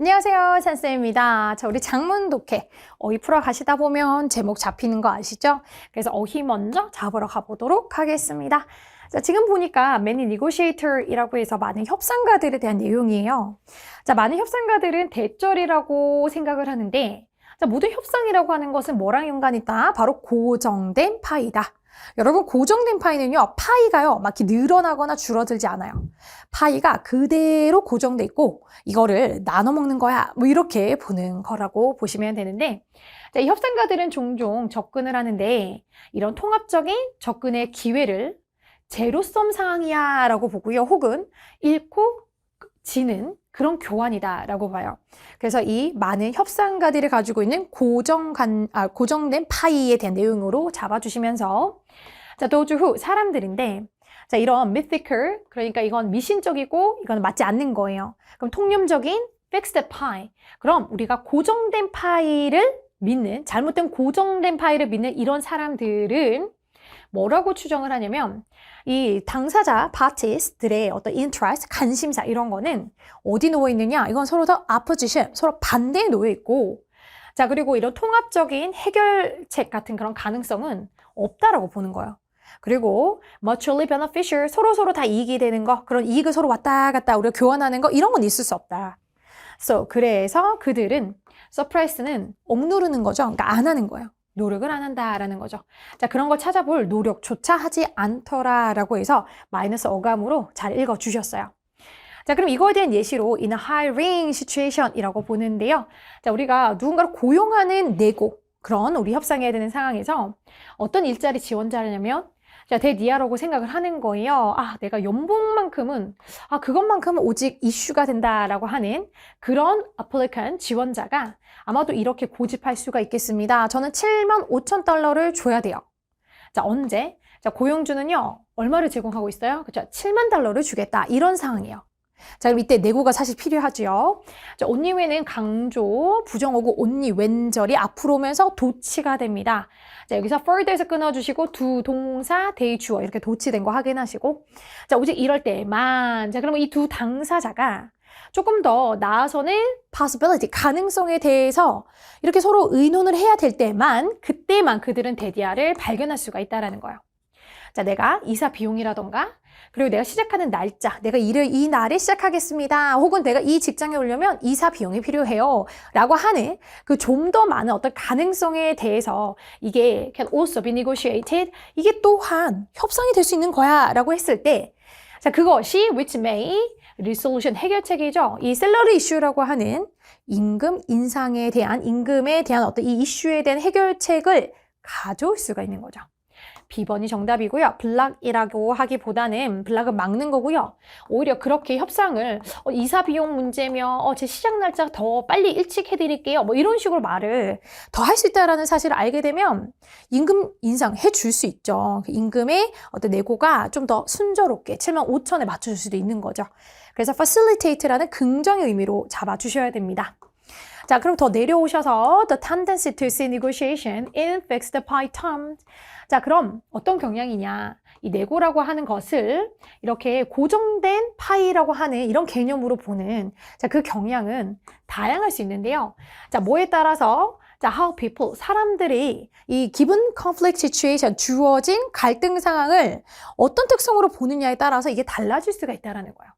안녕하세요, 산쌤입니다. 자, 우리 장문 독해 어휘 풀어 가시다 보면 제목 잡히는 거 아시죠? 그래서 어휘 먼저 잡으러 가보도록 하겠습니다. 자, 지금 보니까 many negotiator이라고 해서 많은 협상가들에 대한 내용이에요. 자, 많은 협상가들은 대절이라고 생각을 하는데, 자, 모두 협상이라고 하는 것은 뭐랑 연관이 있다? 바로 고정된 파이다. 여러분, 고정된 파이는요, 파이가요, 막 이렇게 늘어나거나 줄어들지 않아요. 파이가 그대로 고정돼 있고, 이거를 나눠 먹는 거야. 뭐 이렇게 보는 거라고 보시면 되는데, 자, 이 협상가들은 종종 접근을 하는데, 이런 통합적인 접근의 기회를 제로섬 상황이야 라고 보고요. 혹은 잃고 지는 그런 교환이다 라고 봐요. 그래서 이 많은 협상가들이 가지고 있는 고정된 파이에 대한 내용으로 잡아주시면서, 자, 도주 후 사람들인데, 자, 이런 mythical, 그러니까 이건 미신적이고 이건 맞지 않는 거예요. 그럼 통념적인 fixed pie. 그럼 우리가 고정된 파이를 믿는, 잘못된 고정된 파이를 믿는 이런 사람들은 뭐라고 추정을 하냐면, 이 당사자, parties들의 어떤 interest, 관심사 이런 거는 어디 놓여 있느냐? 이건 서로 다 opposition, 서로 반대에 놓여 있고, 자, 그리고 이런 통합적인 해결책 같은 그런 가능성은 없다라고 보는 거예요. 그리고 mutually beneficial, 서로 다 이익이 되는 거, 그런 이익을 서로 왔다 갔다 우리가 교환하는 거, 이런 건 있을 수 없다. 그래서 그들은 suppress는 억누르는 거죠. 그러니까 안 하는 거예요. 노력을 안 한다라는 거죠. 자, 그런 걸 찾아볼 노력조차 하지 않더라라고 해서 마이너스 어감으로 잘 읽어주셨어요. 자, 그럼 이거에 대한 예시로 in a hiring situation이라고 보는데요. 자, 우리가 누군가를 고용하는 내고 그런 우리 협상해야 되는 상황에서 어떤 일자리 지원자냐면, 자, 대니아라고 생각을 하는 거예요. 아, 내가 연봉만큼은, 그것만큼은 오직 이슈가 된다라고 하는 그런 applicant 지원자가 아마도 이렇게 고집할 수가 있겠습니다. 저는 75,000달러를 줘야 돼요. 자, 언제? 자, 고용주는요, 얼마를 제공하고 있어요? 그렇죠? 7만 달러를 주겠다. 이런 상황이에요. 자, 그럼 이때 내고가 사실 필요하죠. 자, only when은 강조, 부정어구 only when절이 앞으로 오면서 도치가 됩니다. 자, 여기서 further에서 끊어주시고 두 동사, 대 주어 이렇게 도치된 거 확인하시고, 자, 오직 이럴 때만, 자, 그러면 이 두 당사자가 조금 더 나아서는 possibility, 가능성에 대해서 이렇게 서로 의논을 해야 될 때만, 그때만 그들은 대디아를 발견할 수가 있다는 거예요. 자, 내가 이사 비용이라던가, 그리고 내가 시작하는 날짜, 내가 일을 이 날에 시작하겠습니다. 혹은 내가 이 직장에 오려면 이사 비용이 필요해요. 라고 하는 그 좀 더 많은 어떤 가능성에 대해서 이게 can also be negotiated. 이게 또한 협상이 될 수 있는 거야. 라고 했을 때, 자, 그것이 which may resolution 해결책이죠. 이 셀러리 이슈라고 하는 임금에 대한 어떤 이 이슈에 대한 해결책을 가져올 수가 있는 거죠. B번이 정답이고요. 블락이라고 하기보다는 블락은 막는 거고요. 오히려 그렇게 협상을 이사 비용 문제며 제 시작 날짜 더 빨리 일찍 해드릴게요. 뭐 이런 식으로 말을 더 할 수 있다라는 사실을 알게 되면 임금 인상해 줄 수 있죠. 임금의 어떤 내고가 좀 더 순조롭게 75,000에 맞춰줄 수도 있는 거죠. 그래서 facilitate라는 긍정의 의미로 잡아주셔야 됩니다. 자, 그럼 더 내려오셔서 the tendency to see negotiation in fixed pie terms. 자, 그럼 어떤 경향이냐? 이 내고라고 하는 것을 이렇게 고정된 파이라고 하는 이런 개념으로 보는, 자, 그 경향은 다양할 수 있는데요. 자, 뭐에 따라서, 자, how people, 사람들이 이 given conflict situation, 주어진 갈등 상황을 어떤 특성으로 보느냐에 따라서 이게 달라질 수가 있다는 거예요.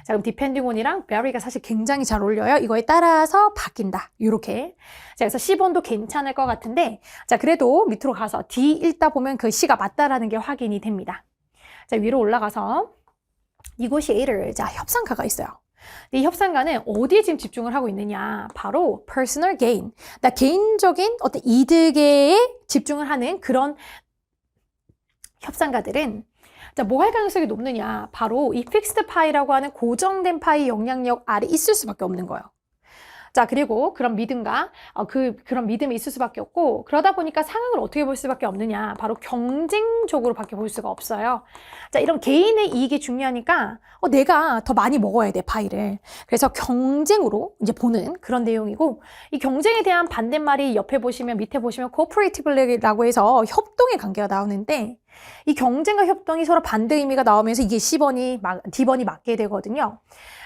자, 그럼 depending on이랑 vary가 사실 굉장히 잘 어울려요. 이거에 따라서 바뀐다. 이렇게. 자, 그래서 10번도 괜찮을 것 같은데, 자, 그래도 밑으로 가서 D 읽다 보면 그 C가 맞다라는 게 확인이 됩니다. 자, 위로 올라가서 negotiator, 자, 협상가가 있어요. 이 협상가는 어디에 지금 집중을 하고 있느냐? 바로 personal gain. 나 개인적인 어떤 이득에 집중을 하는 그런 협상가들은, 자, 뭐 할 가능성이 높느냐? 바로 이 픽스드 파이라고 하는 고정된 파이 영향력 아래 있을 수밖에 없는 거예요. 자, 그리고 그런 믿음과 그런 믿음이 있을 수밖에 없고, 그러다 보니까 상황을 어떻게 볼 수밖에 없느냐? 바로 경쟁적으로 밖에 볼 수가 없어요. 자, 이런 개인의 이익이 중요하니까 내가 더 많이 먹어야 돼, 파이를. 그래서 경쟁으로 이제 보는 그런 내용이고, 이 경쟁에 대한 반대말이 옆에 보시면, 밑에 보시면 cooperatively라고 해서 협동의 관계가 나오는데, 이 경쟁과 협동이 서로 반대 의미가 나오면서 이게 D번이 맞게 되거든요.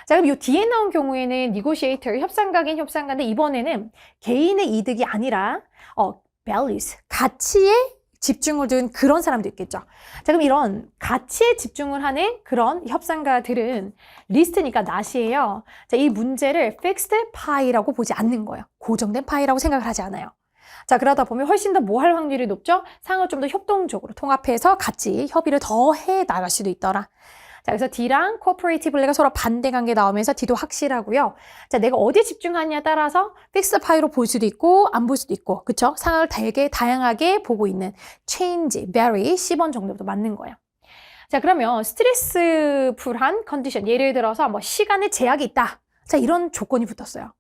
자, 그럼 이 뒤에 나온 경우에는 negotiator, 협상가긴 협상가인데 이번에는 개인의 이득이 아니라 values, 가치에 집중을 둔 그런 사람도 있겠죠. 자, 그럼 이런 가치에 집중을 하는 그런 협상가들은 리스트니까 not이에요. 자, 이 문제를 fixed pie라고 보지 않는 거예요. 고정된 파이라고 생각을 하지 않아요. 자, 그러다 보면 훨씬 더 뭐 할 확률이 높죠? 상을 좀 더 협동적으로 통합해서 같이 협의를 더 해 나갈 수도 있더라. 자, 그래서 D랑 cooperatively가 서로 반대 관계 나오면서 D도 확실하고요. 자, 내가 어디에 집중하느냐에 따라서 픽스 파이로 볼 수도 있고 안 볼 수도 있고, 그쵸? 상황을 되게 다양하게 보고 있는 change, vary, 10번 정도도 맞는 거예요. 자, 그러면 스트레스풀한 컨디션, 예를 들어서 뭐 시간에 제약이 있다. 자, 이런 조건이 붙었어요.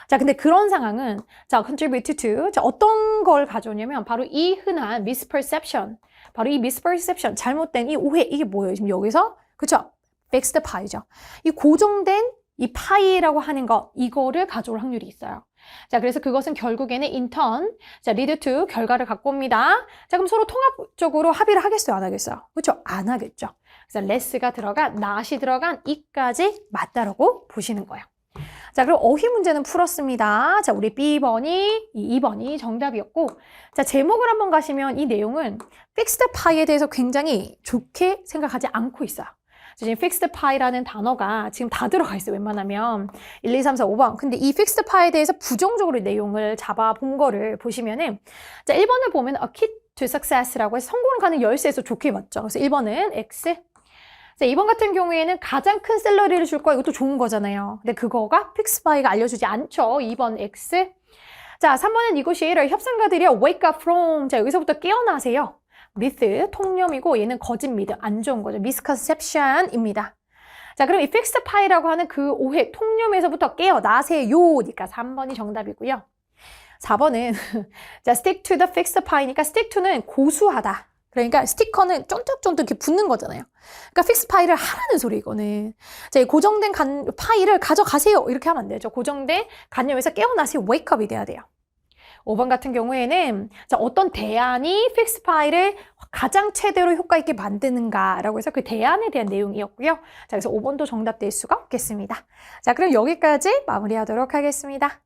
자, 근데 그런 상황은 자, contribute to 자, 어떤 걸 가져오냐면 바로 이 흔한 misperception, 바로 이 misperception, 잘못된 이 오해, 이게 뭐예요? 지금 여기서 그쵸? fixed pie죠. 이 고정된 이 파이라고 하는 거, 이거를 가져올 확률이 있어요. 자, 그래서 그것은 결국에는 in turn, 자, lead to 결과를 갖고 옵니다. 자, 그럼 서로 통합적으로 합의를 하겠어요? 안 하겠어요? 그쵸? 안 하겠죠. 그래서 less가 들어간, not이 들어간 이까지 맞다라고 보시는 거예요. 자, 그럼 어휘 문제는 풀었습니다. 자, 우리 B번이, 2번이 정답이었고, 자, 제목을 한번 가시면 이 내용은 fixed pie에 대해서 굉장히 좋게 생각하지 않고 있어요. 지금 fixed pie라는 단어가 지금 다 들어가 있어요. 웬만하면 1, 2, 3, 4, 5번. 근데 이 fixed pie에 대해서 부정적으로 내용을 잡아본 거를 보시면은 자, 1번을 보면 a key to success라고 해서 성공을 가는 열쇠에서 좋게 봤죠. 그래서 1번은 X. 자, 2번 같은 경우에는 가장 큰 샐러리를 줄 거야. 이것도 좋은 거잖아요. 근데 그거가 fixed pie가 알려주지 않죠. 2번 X. 자, 3번은 negotiator, 협상가들이요. wake up from. 자, 여기서부터 깨어나세요. myth, 통념이고 얘는 거짓 믿음, 안 좋은 거죠. misconception입니다. 자, 그럼 이 fixed pie라고 하는 그 오해, 통념에서부터 깨어나세요니까 3번이 정답이고요. 4번은 자, stick to the fixed pie니까 stick to는 고수하다. 그러니까 스티커는 쫀득쫀득 이렇게 붙는 거잖아요. 그러니까 픽스 파이를 하라는 소리 이거는. 자, 이 고정된 파이를 가져가세요. 이렇게 하면 안 되죠. 고정된 관념에서 깨어나세요. 웨이크업이 돼야 돼요. 5번 같은 경우에는 자, 어떤 대안이 픽스 파이를 가장 최대로 효과 있게 만드는가라고 해서 그 대안에 대한 내용이었고요. 자, 그래서 5번도 정답될 수가 없겠습니다. 자, 그럼 여기까지 마무리하도록 하겠습니다.